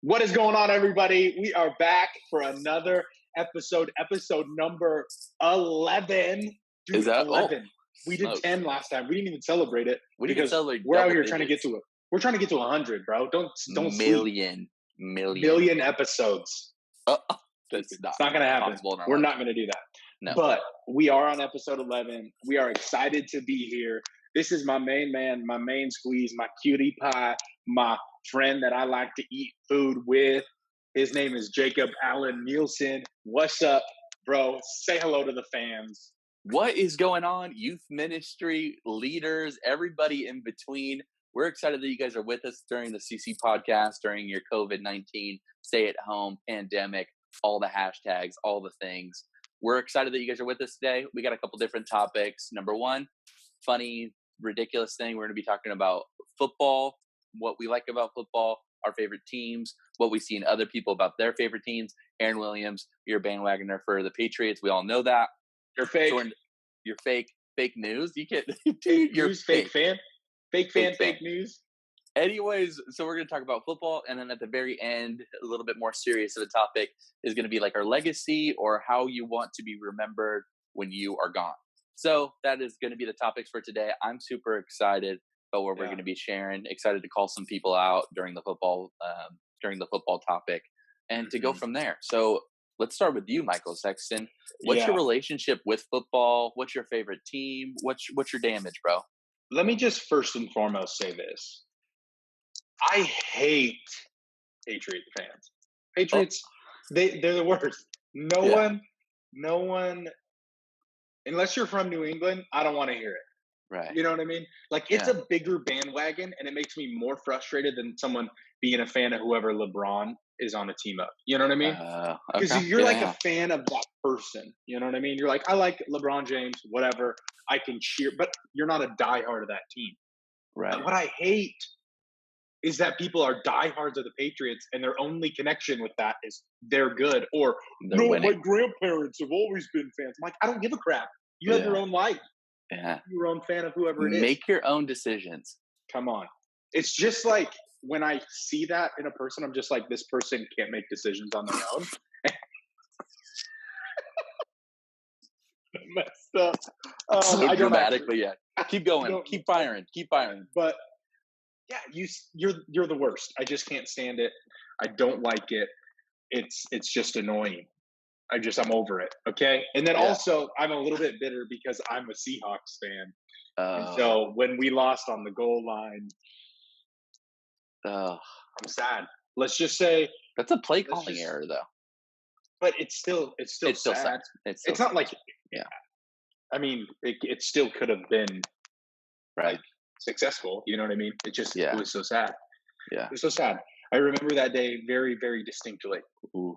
What is going on, everybody? We are back for another episode number 11. Is that 11? We did smokes. 10 last time. We didn't even celebrate it We didn't because celebrate we're out double here trying to get digits. to it. We're trying to get to 100, bro. Don't sleep. million. Million episodes. That's It's not going to happen. We're not going to do that. No. But we are on episode 11. We are excited to be here. This is my main man, my main squeeze, my cutie pie, my friend that I like to eat food with. His name is Jacob Allen Nielsen. What's up, bro? Say hello to the fans. What is going on? Youth ministry leaders, everybody in between. We're excited that you guys are with us during the CC podcast, during your COVID-19 stay at home pandemic, all the hashtags, all the things. We're excited that you guys are with us today. We got a couple different topics. Number one, funny, ridiculous thing. We're going to be talking about football, what we like about football, our favorite teams, what we see in other people about their favorite teams. Aaron Williams, you're a bandwagoner for the Patriots. We all know that. You're fake. You're fake news. You can't. Dude, you're news, fake fan. Fake news. Anyways, so we're going to talk about football, and then at the very end, a little bit more serious of a topic is going to be like our legacy or how you want to be remembered when you are gone. So that is going to be the topics for today. I'm super excited about what we're going to be sharing. Excited to call some people out during the football topic, and to go from there. So let's start with you, Michael Sexton. What's your relationship with football? What's your favorite team? What's your damage, bro? Let me just first and foremost say this. I hate Patriot fans. Patriots, they're the worst. No one, unless you're from New England, I don't want to hear it. Right. You know what I mean? Like, it's a bigger bandwagon, and it makes me more frustrated than someone being a fan of whoever LeBron is on a team of. You know what I mean? Because you're like a fan of that person. You know what I mean? You're like, I like LeBron James, whatever. I can cheer, but you're not a diehard of that team. Right. And what I hate is that people are diehards of the Patriots, and their only connection with that is they're good, or they're winning. My grandparents have always been fans. I'm like, I don't give a crap. You have your own life. Yeah. You're your own fan of whoever it is. Make your own decisions. Come on. It's just like when I see that in a person, I'm just like, this person can't make decisions on their own. Messed up. So dramatically, Keep going. Keep firing. But yeah, you're the worst. I just can't stand it. I don't like it. It's just annoying. I'm over it. Okay. And then also I'm a little bit bitter because I'm a Seahawks fan. And so when we lost on the goal line, I'm sad. Let's just say that's a play calling error, though. But it's still sad. It's not like I mean, it still could have been like successful. You know what I mean? It just it was so sad. Yeah, it was so sad. I remember that day very, very distinctly. Ooh.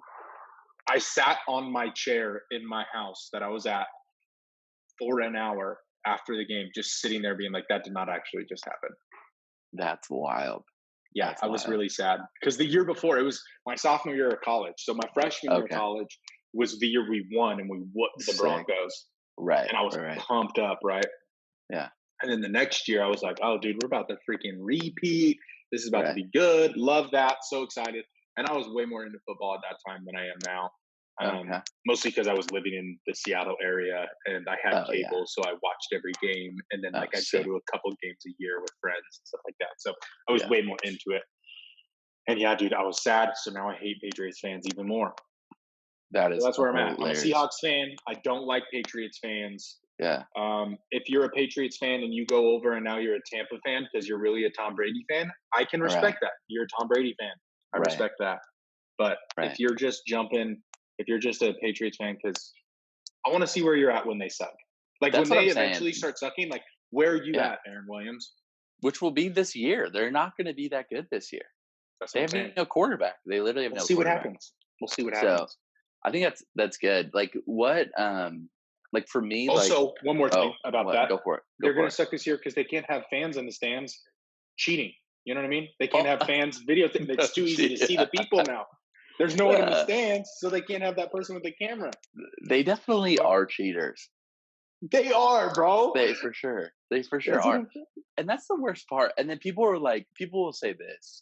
I sat on my chair in my house that I was at for an hour after the game, just sitting there being like, that did not actually just happen. That's wild. Yeah, I was really sad because the year before, it was my sophomore year of college. So my freshman year of college was the year we won and we whooped the Broncos. Right. And I was pumped up, right? Yeah. And then the next year I was like, oh, dude, we're about to freaking repeat. This is about to be good. Love that. So excited. And I was way more into football at that time than I am now. Mostly because I was living in the Seattle area and I had cable, so I watched every game. And then I'd go to a couple games a year with friends and stuff like that. So I was way more into it. And yeah, dude, I was sad. So now I hate Patriots fans even more. That's where I'm at. I'm a Seahawks fan. I don't like Patriots fans. Yeah. If you're a Patriots fan and you go over and now you're a Tampa fan because you're really a Tom Brady fan, I can respect that. You're a Tom Brady fan. I respect that. But if you're just if you're just a Patriots fan, because I want to see where you're at when they suck. Like when they eventually start sucking, like where are you at, Aaron Williams? Which will be this year. They're not going to be that good this year. They have no quarterback. They literally have no quarterback. We'll see what happens. So I think that's good. Like what, like for me, also one more thing about that. Go for it. They're going to suck this year because they can't have fans in the stands cheating. You know what I mean? They can't have fans videotaping. It's too easy to see the people now. There's no one in the stands, so they can't have that person with the camera. They definitely are cheaters. They are, bro. They for sure are. And that's the worst part. And then people will say this.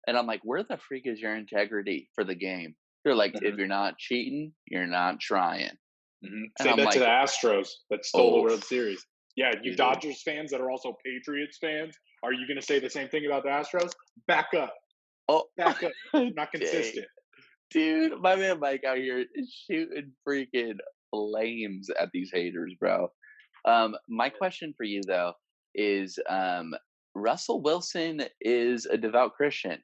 And I'm like, where the freak is your integrity for the game? They're like, if Mm-hmm. you're not cheating, you're not trying. Mm-hmm. And Say I'm that to like, the Astros that stole the oh, World Series. Yeah, you dude. Dodgers fans that are also Patriots fans, are you going to say the same thing about the Astros? Back up. Oh, Back up. Not dang. consistent. Dude, my man Mike out here is shooting freaking flames at these haters, bro. My question for you though is Russell Wilson is a devout Christian.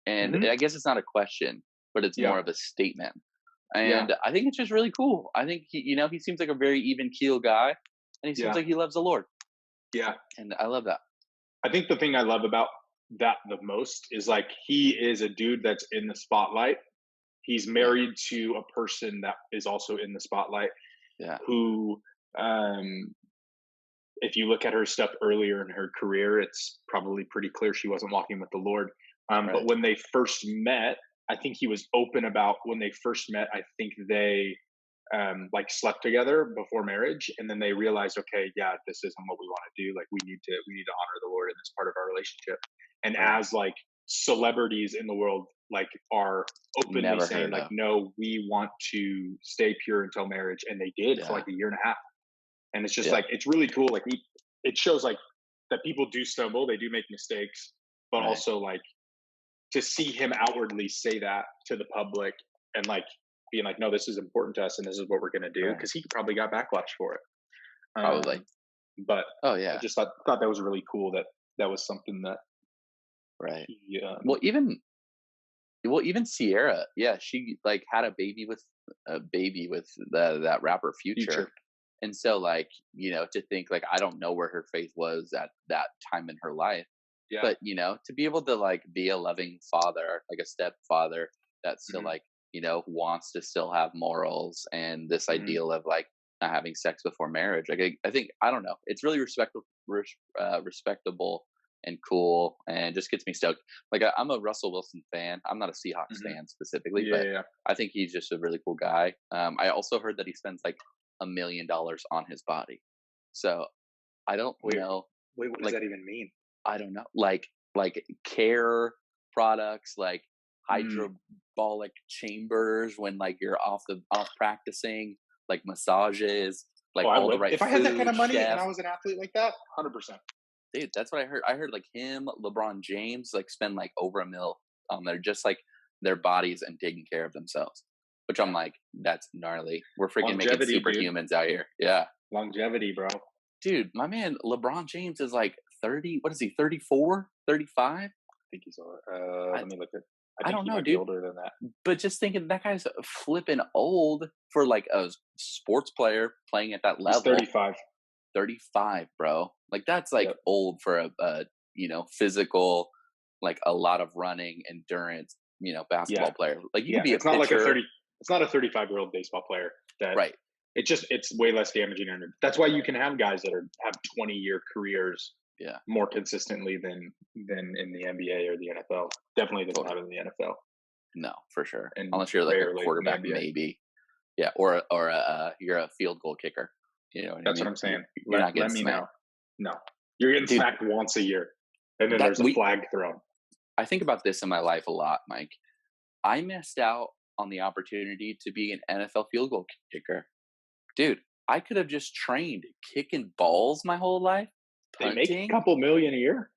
And Mm-hmm. I guess it's not a question, but it's Yeah. more of a statement. Yeah. And I think it's just really cool. I think he seems like a very even keel guy, and he seems Yeah. like he loves the Lord. Yeah. And I love that. I think the thing I love about that the most is like he is a dude that's in the spotlight. He's Yeah. married to a person that is also in the spotlight Yeah. who if you look at her stuff earlier in her career, it's probably pretty clear she wasn't walking with the Lord. Right. But when they first met, I think he was open about when they first met. I think they like slept together before marriage, and then they realized, okay, yeah, this isn't what we want to do. Like we need to honor the Lord in this part of our relationship. And Right. as like celebrities in the world like are openly Never saying heard like, of. no, we want to stay pure until marriage, and they did for Yeah. like a year and a half. And it's just Yeah. like it's really cool. Like it shows like that people do stumble, they do make mistakes, but Right. also like to see him outwardly say that to the public and like being like, no, this is important to us and this is what we're gonna do, Right. because he probably got backlash for it. Probably. But Oh I yeah. just thought that was really cool that that was something that Right. he Well, even Sierra, yeah, she like had a baby with that rapper Future. future. And so like, to think like I don't know where her faith was at that time in her life, Yeah. but to be able to like be a loving father, like a stepfather that still Mhm. like, wants to still have morals and this Mhm. ideal of like not having sex before marriage. Like I think I don't know. It's really respectable and cool, and just gets me stoked. Like I'm a Russell Wilson fan. I'm not a Seahawks Mhm. fan specifically, Yeah, but yeah. I think he's just a really cool guy. I also heard that he spends like $1 million on his body. So I don't Wait, know. wait, what does Like that even mean? I don't know. Like care products, like Mm. hydrobolic chambers when like you're off practicing, like massages, like Oh, I all the would. right If I had that kind of food, money and chef. I was an athlete like that, 100%. Dude, that's what I heard. I heard like him, LeBron James, like spend like over $1 million on their just like their bodies and taking care of themselves. Which I'm like, that's gnarly. We're freaking making Longevity, dude. superhumans out here. Yeah. Longevity, bro. Dude, my man LeBron James is like 30, what is he, 34, 35? I think he's I, let me look at. I I think don't he know, might be dude. older than that. But just thinking that guy's flipping old for like a sports player playing at that He's level. 35. 35, bro. Like that's like Yep. old for a physical, like a lot of running, endurance, basketball Yeah. player. Like you Yeah. could be a It's not like a pitcher, 30. It's not a 35-year-old baseball player that. right? It's way less damaging. That's why you can have guys that have 20-year careers Yeah, more consistently than in the NBA or the NFL. Definitely doesn't totally. happen in the NFL, No, for sure. and Unless you're like a rarely in the quarterback, NBA. maybe. Yeah, or you're a field goal kicker. You know what That's I what mean? I'm saying. You're not Let getting me smacked, know. No, you're getting dude. smacked once a year, and then That there's a flag thrown. I think about this in my life a lot, Mike. I missed out on the opportunity to be an NFL field goal kicker. Dude, I could have just trained kicking balls my whole life, They make a punting. couple million a year.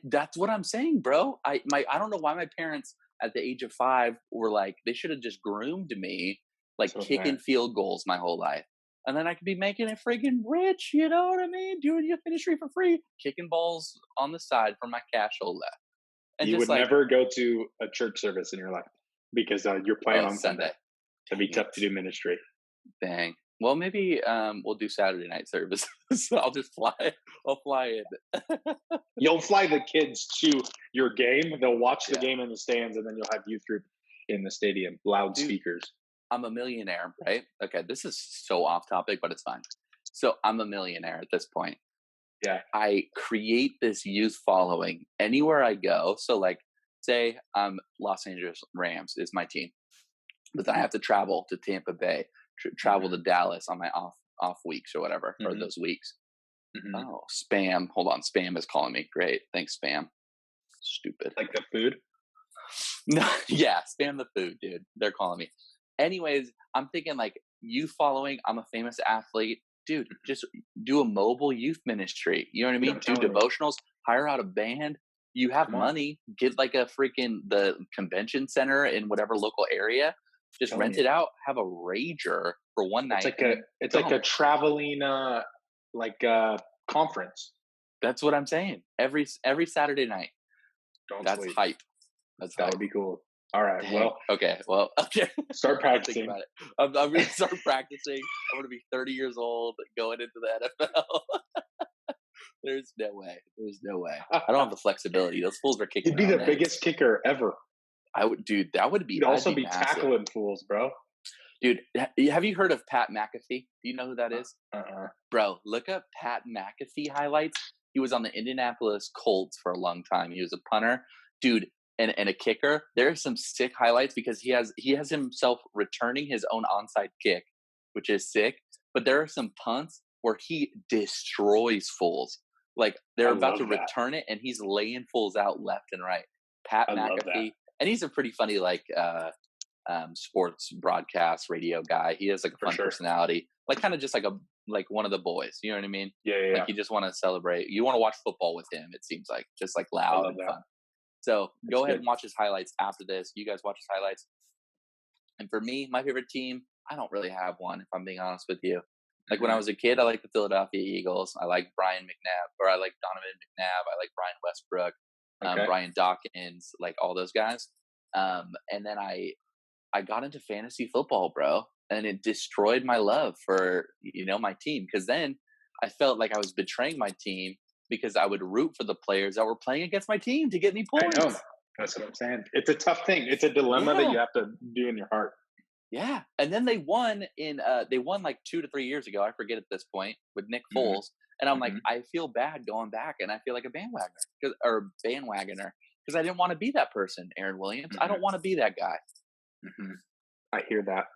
That's what I'm saying, bro. I don't know why my parents at the age of 5 were like, they should have just groomed me like So kicking field goals my whole life. And then I could be making it friggin' rich, you know what I mean? Doing youth ministry for free, kicking balls on the side for my cash hole left. And you just would like, never go to a church service in your life because you're playing on Sunday. It'd be Dang tough to do ministry. Dang. Well, maybe we'll do Saturday night service. So I'll just fly. I'll fly in. You'll fly the kids to your game. They'll watch the Yeah. game in the stands, and then you'll have youth group in the stadium, loud Dude, speakers. I'm a millionaire, right? Okay, this is so off topic, but it's fine. So I'm a millionaire at this point. Yeah. I create this youth following anywhere I go. So like, say I'm Los Angeles Rams is my team, but then I have to travel to Tampa Bay, travel to Dallas on my off weeks or whatever, or those weeks. Mhm. Oh, spam. Hold on. Spam is calling me. Great. Thanks, spam. Stupid. Like the food? No, yeah, spam the food, dude. They're calling me. Anyways, I'm thinking like you following, I'm a famous athlete. Dude, just do a mobile youth ministry. You know what I Dude, mean? I'm Do telling you. devotionals, hire out a band. You have Come on. money, get like a freaking the convention center in whatever local area. Just Telling rent you. it out, have a rager for one night. It's like a traveling conference. That's what I'm saying. Every Saturday night. Don't That's sleep. hype. That's That hype. would be cool. All right. Dang. Well, okay. Start practicing. Think about it. I'm going to start practicing. I'm going to be 30 years old going into the NFL. There's no way. There's no way. I don't have the flexibility. Those fools are kicking. You'd be the biggest kicker ever. I would, dude. That would be. You'd also be massive. tackling fools, bro. Dude, have you heard of Pat McAfee? Do you know who that is? Bro, look up Pat McAfee highlights. He was on the Indianapolis Colts for a long time. He was a punter, dude, and a kicker. There are some sick highlights because he has himself returning his own onside kick, which is sick. But there are some punts where he destroys fools. Like they're about to return it, and he's laying fools out left and right. Pat McAfee, and he's a pretty funny sports broadcast radio guy. He has like a fun personality, like kind of just like one of the boys. You know what I mean? Yeah. Like you just want to celebrate. You want to watch football with him. It seems like just like loud and fun. So go ahead and watch his highlights after this. You guys watch his highlights. And for me, my favorite team, I don't really have one. If I'm being honest with you, like when I was a kid, I liked the Philadelphia Eagles. I like Brian McNabb, or I like Donovan McNabb. I like Brian Westbrook, Brian Dawkins, like all those guys. And then I got into fantasy football, bro, and it destroyed my love for, my team. Because then I felt like I was betraying my team because I would root for the players that were playing against my team to get me points. I know. That's what I'm saying. It's a tough thing. It's a dilemma that you have to do in your heart. Yeah. And then they won like 2 to 3 years ago. I forget at this point with Nick Foles. And I'm like, I feel bad going back, and I feel like a bandwagoner because I didn't want to be that person, Aaron Williams. I don't want to be that guy. I hear that.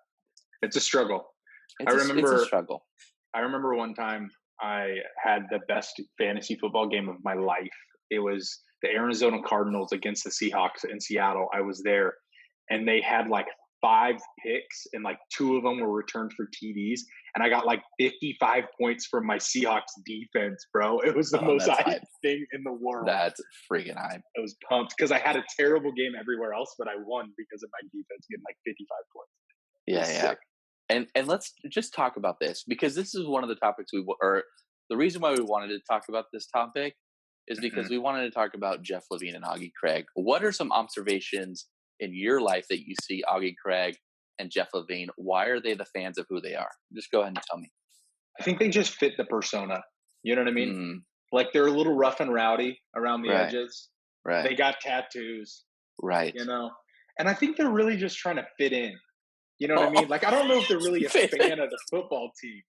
It's a struggle. It's a struggle. I remember one time I had the best fantasy football game of my life. It was the Arizona Cardinals against the Seahawks in Seattle. I was there, and they had like 5 picks, and like 2 of them were returned for TDs. And I got like 55 points from my Seahawks defense, bro. It was the most hype thing in the world. That's freaking hype. I was pumped because I had a terrible game everywhere else, but I won because of my defense getting like 55 points. Yeah. And let's just talk about this, because this is one of the topics the reason why we wanted to talk about this topic is because we wanted to talk about Jeff Levine and Augie Craig. What are some observations in your life that you see Augie Craig and Jeff Levine? Why are they the fans of who they are? Just go ahead and tell me. I think they just fit the persona. You know what I mean? Like they're a little rough and rowdy around the edges. Right. They got tattoos. Right. And I think they're really just trying to fit in. You know what I mean? Like, I don't know if they're really a fan of the football team.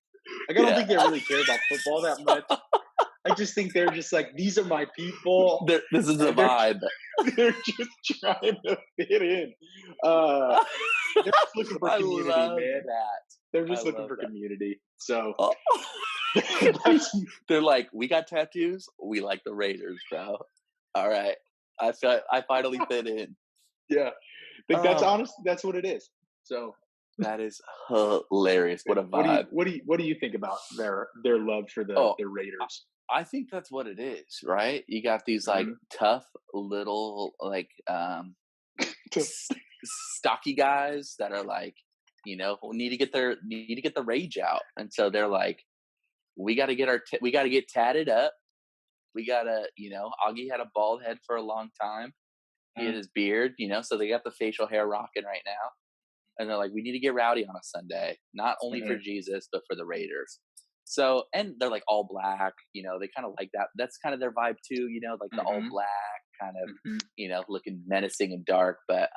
Like, I don't think they really care about football that much. I just think they're just like, these are my people. This is the vibe. They're just trying to fit in. They're just looking for community, man. They're just looking for community. So they're like, we got tattoos. We like the Raiders, bro. All right. I finally fit in. Yeah. I think that's honest. That's what it is. So that is hilarious. What a vibe. What do you think about their love for the Raiders? I think that's what it is, right? You got these like tough little like stocky guys that are like, need to get the rage out, and so they're like, we got to get tatted up. We gotta, Augie had a bald head for a long time. He had his beard, so they got the facial hair rocking right now. And they're like, we need to get rowdy on a Sunday, not only for Jesus, but for the Raiders. So, and they're like all black, they kind of like that. That's kind of their vibe too, like the all black kind of, looking menacing and dark. But,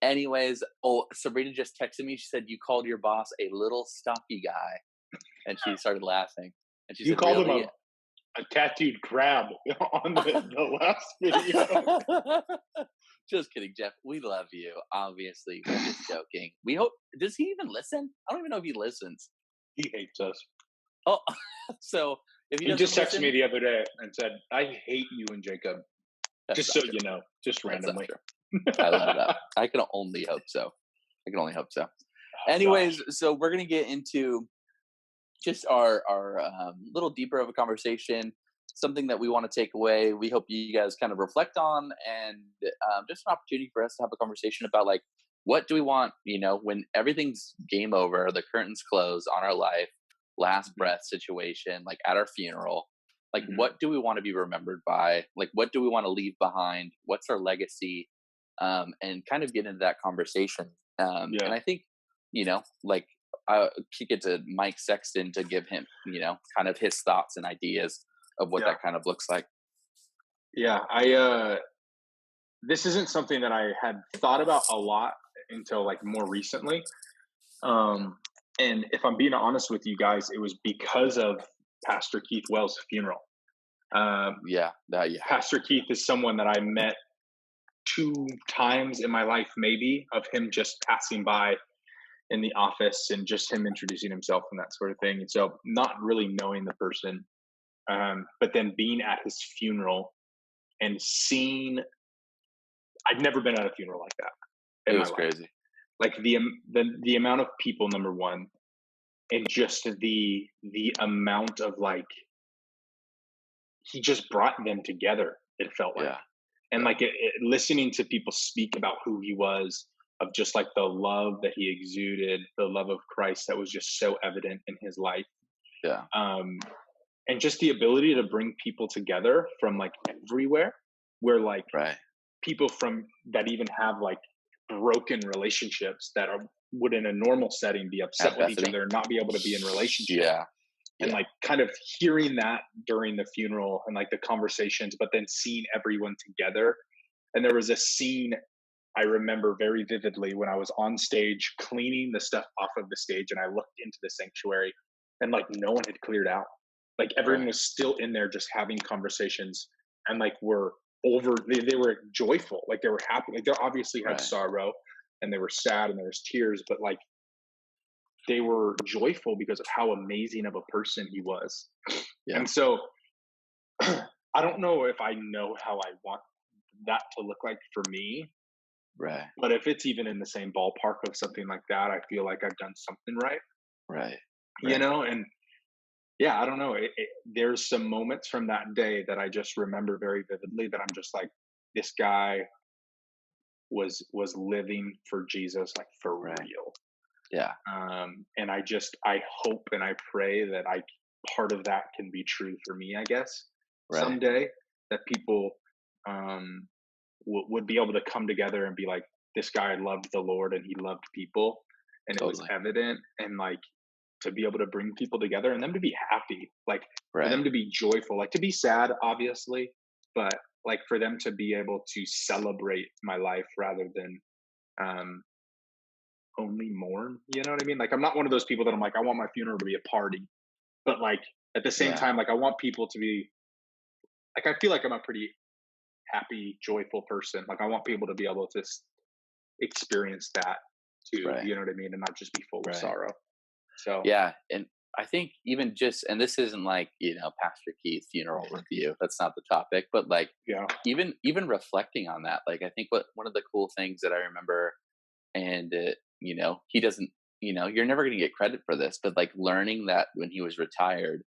anyways, Sabrina just texted me. She said, you called your boss a little stocky guy. And she started laughing. And she said, called him a tattooed crab on the last video. Just kidding, Jeff. We love you. Obviously, we're just joking. We hope. Does he even listen? I don't even know if he listens. He hates us. Oh, so if he just texted me the other day and said, "I hate you and Jacob." That's Just not so true. you know, just That's not randomly. true. I love that. I can only hope so. I can only hope so. Oh, Anyways, gosh. so we're gonna get into just our little deeper of a conversation, something that we want to take away. We hope you guys kind of reflect on, and just an opportunity for us to have a conversation about like what do we want, when everything's game over, the curtains close on our life, last Mhm. breath situation, like at our funeral. Like, Mhm. what do we want to be remembered by? Like, what do we want to leave behind? What's our legacy? And kind of get into that conversation. And Yeah. I think, like kick it to Mike Sexton to give him, kind of his thoughts and ideas of what Yeah. that kind of looks like. Yeah. This isn't something that I had thought about a lot until like more recently. Um, and if I'm being honest with you guys, it was because of Pastor Keith Wells' funeral. Yeah, yeah, Pastor Keith is someone that I met 2 times in my life, maybe, of him just passing by in the office and just him introducing himself and that sort of thing. And so, not really knowing the person, but then being at his funeral and seeing, I'd never been at a funeral like that it in my was life. crazy. Like the amount of people, number one, and just the amount of like he just brought them together. It felt like, Yeah, and yeah, like listening to people speak about who he was, of just like the love that he exuded, the love of Christ that was just so evident in his life, yeah, um, and just the ability to bring people together from like everywhere, where like right. people from that even have like broken relationships that are would in a normal setting be upset At with each Bethany. other and not be able to be in relationship, Yeah, and yeah, like kind of hearing that during the funeral and like the conversations, but then seeing everyone together. And there was a scene I remember very vividly when I was on stage cleaning the stuff off of the stage, and I looked into the sanctuary, and like no one had cleared out. Like everyone right, was still in there just having conversations, and like they were joyful, like they were happy, like they obviously had right. sorrow and they were sad and there was tears, but like they were joyful because of how amazing of a person he was. Yeah, And so I don't know if I know how I want that to look like for me, right, but if it's even in the same ballpark of something like that, I feel like I've done something right, right, you right. know? And yeah, I don't know. There's some moments from that day that I just remember very vividly that I'm just like, this guy was living for Jesus, like for Right. real. Yeah. And I hope and I pray that I part of that can be true for me, I guess, Right. someday, that people would be able to come together and be like, this guy loved the Lord and he loved people, and it was Totally. evident, and like to be able to bring people together and them to be happy, like for Right. them to be joyful, like to be sad, obviously, but like for them to be able to celebrate my life rather than um, only mourn. You know what I mean? Like I'm not one of those people that I'm like, I want my funeral to be a party, but like at the same Yeah. time, like I want people to be like, I feel like I'm a pretty happy, joyful person. Like I want people to be able to experience that too. Right. You know what I mean? And not just be full of Right. sorrow. So Yeah. And I think even just, and this isn't like, Pastor Keith's funeral review. That's not the topic, but like yeah, even reflecting on that, like I think one of the cool things that I remember, and he doesn't, you're never going to get credit for this, but like learning that when he was retired,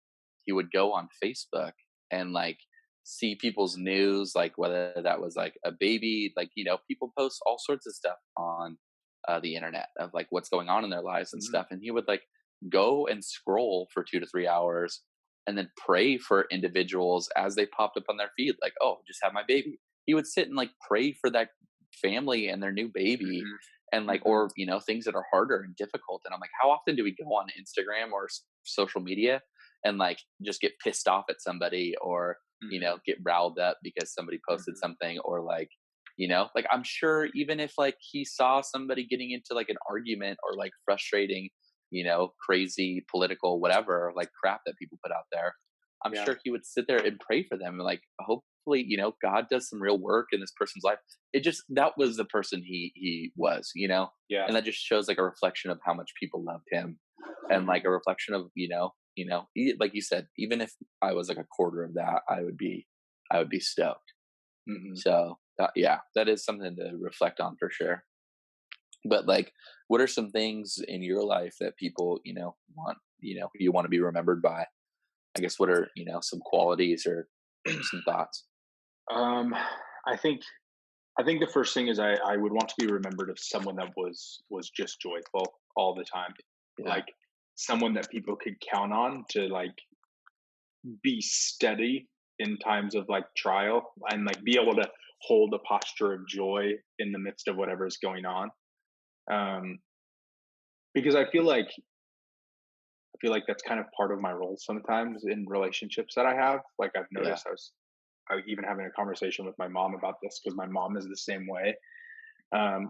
he would go on Facebook and like see people's news, like whether that was like a baby, like people post all sorts of stuff on the internet of like what's going on in their lives and hmm, stuff, and he would like go and scroll for 2 to 3 hours and then pray for individuals as they popped up on their feed, like, oh, just had my baby. He would sit and like pray for that family and their new baby, and hmm, like, hmm, or things that are harder and difficult. And I'm like, how often do we go on Instagram or social media and like just get pissed off at somebody, or hmm, get riled up because somebody posted hmm, something, or like like I'm sure even if like he saw somebody getting into like an argument or like frustrating, crazy political whatever like crap that people put out there, I'm yeah, sure he would sit there and pray for them and like hopefully God does some real work in this person's life. It just, that was the person he was, yeah, and that just shows like a reflection of how much people loved him, and like hmm, a reflection of like you said, even if I was like a quarter of that, I would be stoked. So that is something to reflect on for sure. But like, what are some things in your life that people, want, you want to be remembered by? I guess what are, some qualities or some thoughts? I think the first thing is I would want to be remembered as someone that was just joyful all the time. Yeah. Like someone that people could count on to like be steady in times of like trial and like be able to hold a posture of joy in the midst of whatever is going on. Um, because I feel like that's kind of part of my role sometimes in relationships that I have. Like I've Yeah. noticed I was even having a conversation with my mom about this because my mom is the same way.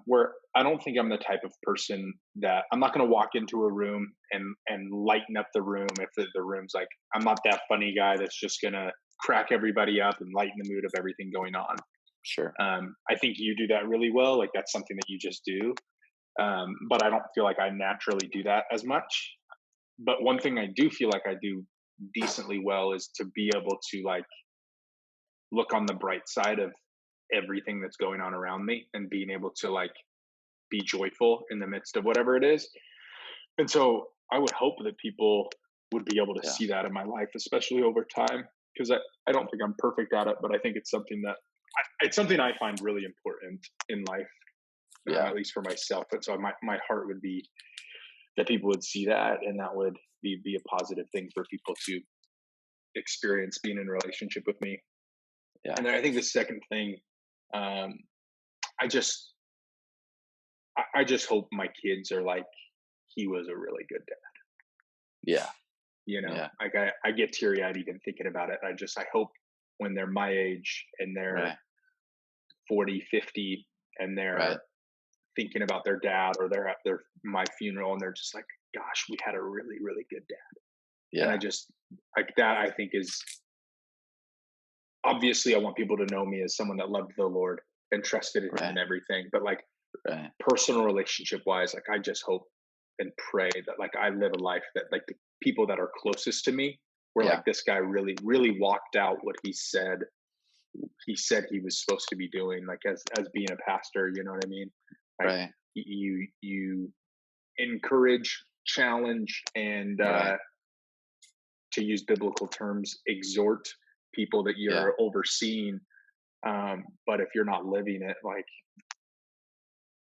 Where I don't think I'm the type of person that I'm not going to walk into a room and lighten up the room if the room's like I'm not that funny guy that's just going to crack everybody up and lighten the mood of everything going on. Sure. I think you do that really well. Like that's something that you just do. But I don't feel like I naturally do that as much. But one thing I do feel like I do decently well is to be able to like look on the bright side of everything that's going on around me and being able to like be joyful in the midst of whatever it is. And so I would hope that people would be able to Yeah. see that in my life, especially over time, because I don't think I'm perfect at it, but I think it's something that it's something I find really important in life, at least for myself. And so my heart would be that people would see that, and that would be a positive thing for people to experience being in a relationship with me. Yeah. And then I think the second thing, um, I just hope my kids are like, he was a really good dad. Yeah. Like I get teary eyed even thinking about it. I hope when they're my age and they're 40, 50 and they're thinking about their dad or they're at my funeral and they're just like, gosh, we had a really, really good dad. Yeah. And I just like that, I think is obviously I want people to know me as someone that loved the Lord and trusted in him and everything. But like personal relationship wise, like I just hope and pray that like I live a life that like the people that are closest to me were like this guy really, really walked out what he said he was supposed to be doing, like as being a pastor, you know what I mean? Like you encourage, challenge, and to use biblical terms, exhort people that you're overseeing. But if you're not living it, like,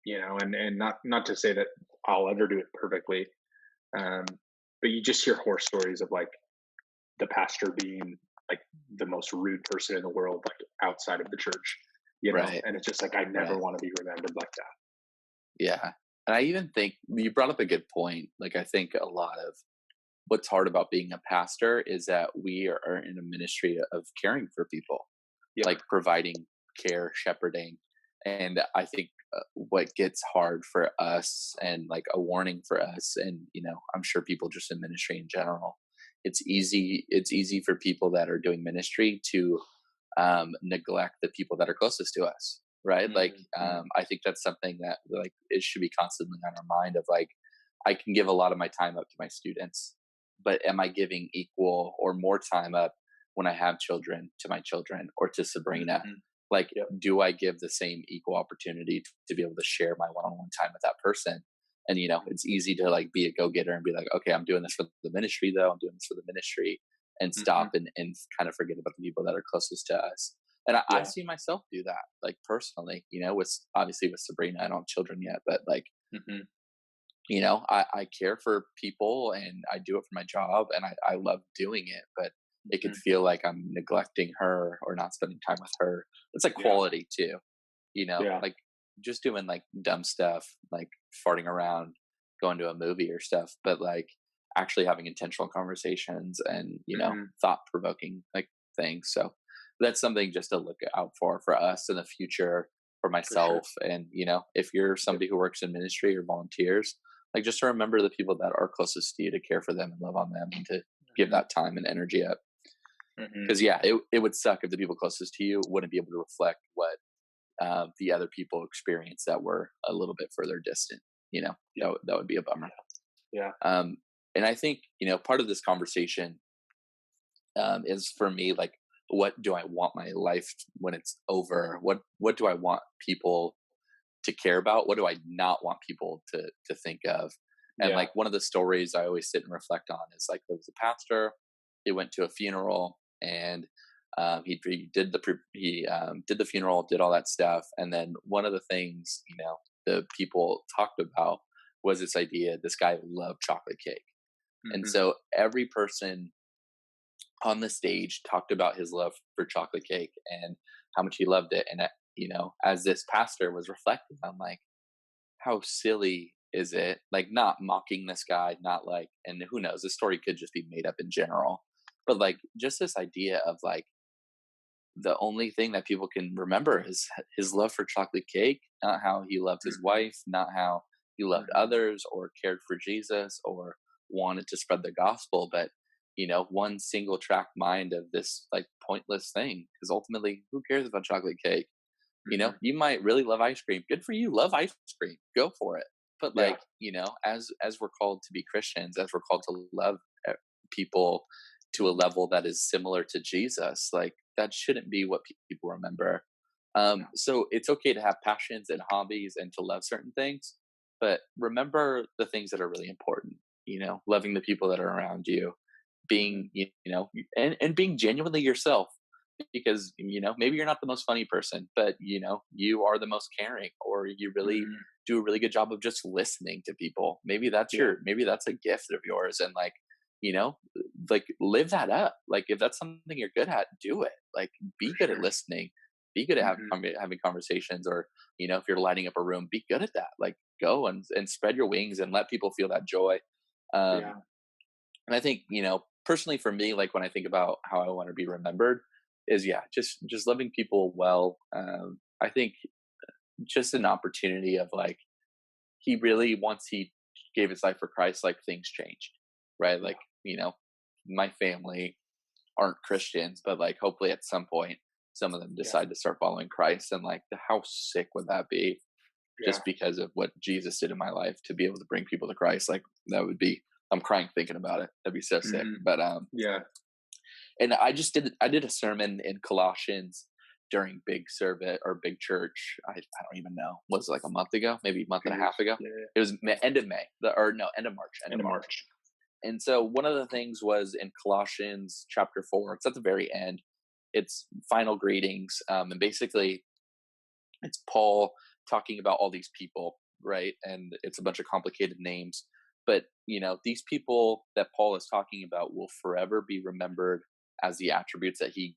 and not to say that I'll ever do it perfectly, but you just hear horror stories of like the pastor being like the most rude person in the world, like outside of the church, and it's just like I never want to be remembered like that. Yeah. And I even think you brought up a good point. Like, I think a lot of what's hard about being a pastor is that we are in a ministry of caring for people, like providing care, shepherding. And I think what gets hard for us and like a warning for us, and, I'm sure people just in ministry in general, it's easy for people that are doing ministry to neglect the people that are closest to us. Right. Like, I think that's something that like it should be constantly on our mind of like, I can give a lot of my time up to my students, but am I giving equal or more time up when I have children to my children or to Sabrina? Like, do I give the same equal opportunity to be able to share my one-on-one time with that person? And, it's easy to like be a go-getter and be like, okay, I'm doing this for the ministry though. I'm doing this for the ministry, and stop and kind of forget about the people that are closest to us. And I see myself do that, like personally, with obviously with Sabrina, I don't have children yet, but like, I care for people and I do it for my job and I love doing it, but it could feel like I'm neglecting her or not spending time with her. It's like quality too, like just doing like dumb stuff, like farting around, going to a movie or stuff, but like actually having intentional conversations and, thought provoking like things. So that's something just to look out for us in the future, for myself. For sure. And, if you're somebody who works in ministry or volunteers, like just to remember the people that are closest to you, to care for them and love on them and to give that time and energy up. Because it would suck if the people closest to you wouldn't be able to reflect what the other people experience that were a little bit further distant. That would be a bummer. And I think part of this conversation is for me like what do I want my life when it's over? What do I want people to care about? What do I not want people to think of? And Yeah. like one of the stories I always sit and reflect on is like there was a pastor. He went to a funeral and he did the funeral, did all that stuff, and then one of the things the people talked about was this idea. This guy loved chocolate cake, and Mm-hmm. so every person on the stage talked about his love for chocolate cake and how much he loved it. And as this pastor was reflecting, I'm like, how silly is it? Like, not mocking this guy, not like, and who knows, this story could just be made up in general, but like, just this idea of like, the only thing that people can remember is his love for chocolate cake, not how he loved his Mm-hmm. wife, not how he loved Mm-hmm. others or cared for Jesus or wanted to spread the gospel, but one single track mind of this like pointless thing. Because ultimately, who cares about chocolate cake? Mm-hmm. You might really love ice cream. Good for you. Love ice cream. Go for it. But Yeah. like, as we're called to be Christians, as we're called to love people to a level that is similar to Jesus, like that shouldn't be what people remember. So it's okay to have passions and hobbies and to love certain things, but remember the things that are really important. Loving the people that are around you, Mm-hmm. being and being genuinely yourself, because maybe you're not the most funny person, but you are the most caring, or you really Mm-hmm. do a really good job of just listening to people. Yeah. Maybe that's a gift of yours, and like you know like live that up. Like if that's something you're good at, do it. Like For be good at sure. listening, be good at Mm-hmm. having conversations, or if you're lighting up a room, be good at that. Like go and spread your wings and let people feel that joy. um Yeah. and I think, personally for me, like when I think about how I want to be remembered, is yeah, just loving people well. I think just an opportunity of like, he really, once he gave his life for Christ, like things changed, right? Yeah. Like, my family aren't Christians, but like hopefully at some point some of them Yeah. decide to start following Christ, and like how sick would that be? Yeah. Just because of what Jesus did in my life, to be able to bring people to Christ, like that would be, I'm crying thinking about it. That'd be so sick. Mm-hmm. But Yeah. and I did a sermon in Colossians during big service or big church. I don't even know. Was it like a month ago? Maybe a month and a half ago. Yeah. It was end of May, or no, end of March. End End of of March. March. And so one of the things was in Colossians chapter 4. It's at the very end. It's final greetings, and basically it's Paul talking about all these people, right? And it's a bunch of complicated names, but these people that Paul is talking about will forever be remembered as the attributes that he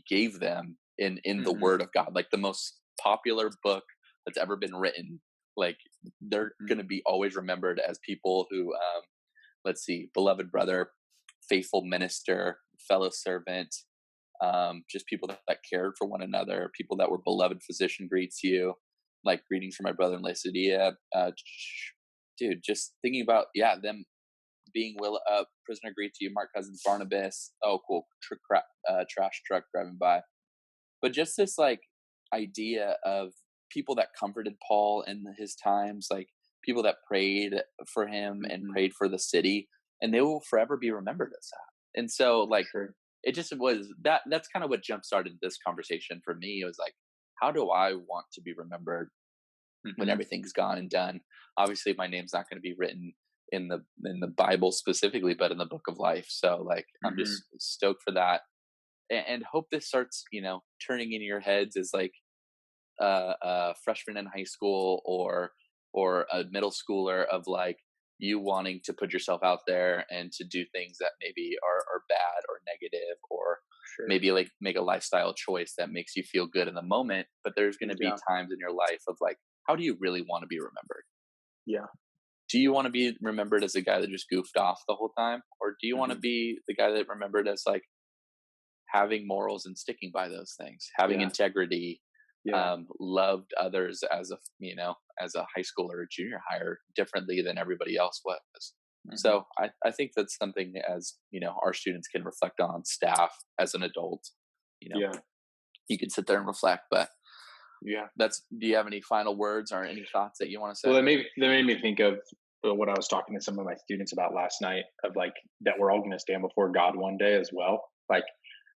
gave them in the Mm-hmm. Word of God, like the most popular book that's ever been written. Like they're Mm-hmm. going to be always remembered as people who, let's see, beloved brother, faithful minister, fellow servant, just people that cared for one another, people that were beloved physician greets you, like greetings from my brother in Laodicea. Dude, just thinking about them being prisoner greets you, Mark Cousins, Barnabas. Oh, cool, trash truck driving by. But just this like idea of people that comforted Paul in his times, like people that prayed for him and Mm-hmm. prayed for the city, and they will forever be remembered as that. And so, For like, sure. it just was that's kind of what jump started this conversation for me. It was like, how do I want to be remembered when Mm-hmm. everything's gone and done? Obviously my name's not going to be written in the Bible specifically, but in the book of life. So like I'm Mm-hmm. just stoked for that, and hope this starts turning in your heads as like a freshman in high school, or a middle schooler, of like you wanting to put yourself out there and to do things that maybe are bad or negative, or Sure. maybe like make a lifestyle choice that makes you feel good in the moment. But there's going to be Yeah. times in your life of like, how do you really want to be remembered? Yeah. Do you want to be remembered as a guy that just goofed off the whole time, or do you want to Mm-hmm. be the guy that remembered as like having morals and sticking by those things, having Yeah. integrity, Yeah. loved others as as a high schooler or junior higher differently than everybody else was? Mm-hmm. So I think that's something, as our students can reflect on, staff as an adult. Yeah. You can sit there and reflect. But Yeah. do you have any final words or any thoughts that you want to Well, say? that made me think of what I was talking to some of my students about last night, of like that we're all going to stand before God one day as well. Like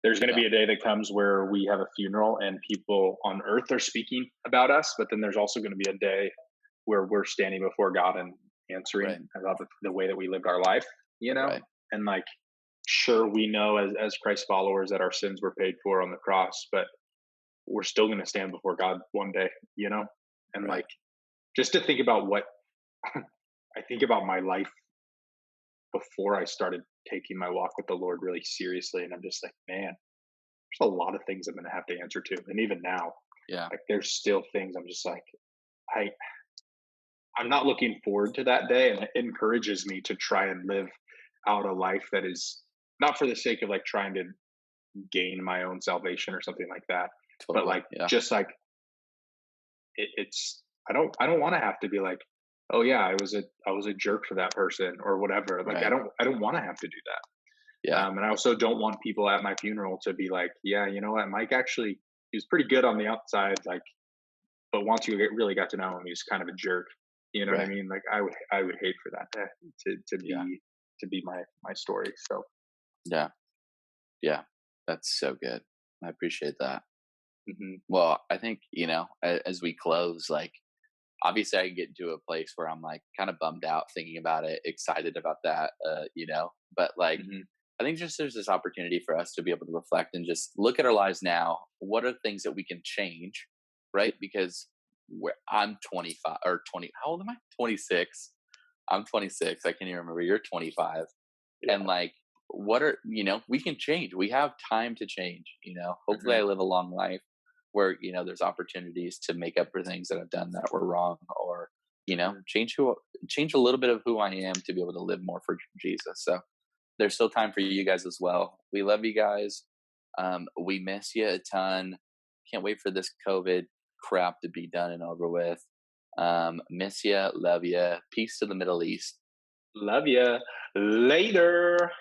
there's going to be a day that comes where we have a funeral and people on earth are speaking about us, but then there's also going to be a day where we're standing before God and answering about the way that we lived our life, you know? And like, sure, we know as Christ followers that our sins were paid for on the cross, but we're still going to stand before God one day, you know? And like, just to think about what I think about my life before I started taking my walk with the Lord really seriously. And I'm just like, man, there's a lot of things I'm going to have to answer to. And even now, like there's still things I'm just like, I'm not looking forward to that day. And it encourages me to try and live out a life that is not for the sake of like trying to gain my own salvation or something like that. But like, just like it's, I don't want to have to be like, oh yeah, I was a jerk for that person or whatever. Like, I don't want to have to do that. And I also don't want people at my funeral to be like, yeah, you know what, Mike actually, he was pretty good on the outside. Like, but once you really got to know him, he's kind of a jerk. You know what I mean? Like I would hate for that to be my story. So yeah, that's so good. I appreciate that. Well, I think, you know, as we close, like, obviously I get into a place where I'm like kind of bummed out thinking about it, excited about that, you know, but like, I think just there's this opportunity for us to be able to reflect and just look at our lives now. What are things that we can change? Right. Because I'm 25 or 20. How old am I? 26. I'm 26. I can't even remember. You're 25. And like, what are, you know, we can change. We have time to change, you know, hopefully I live a long life where, you know, there's opportunities to make up for things that I've done that were wrong, or, you know, change a little bit of who I am to be able to live more for Jesus. So there's still time for you guys as well. We love you guys. We miss you a ton. Can't wait for this COVID crap to be done and over with. Miss you, love you. Peace to the Middle East. Love you. Later.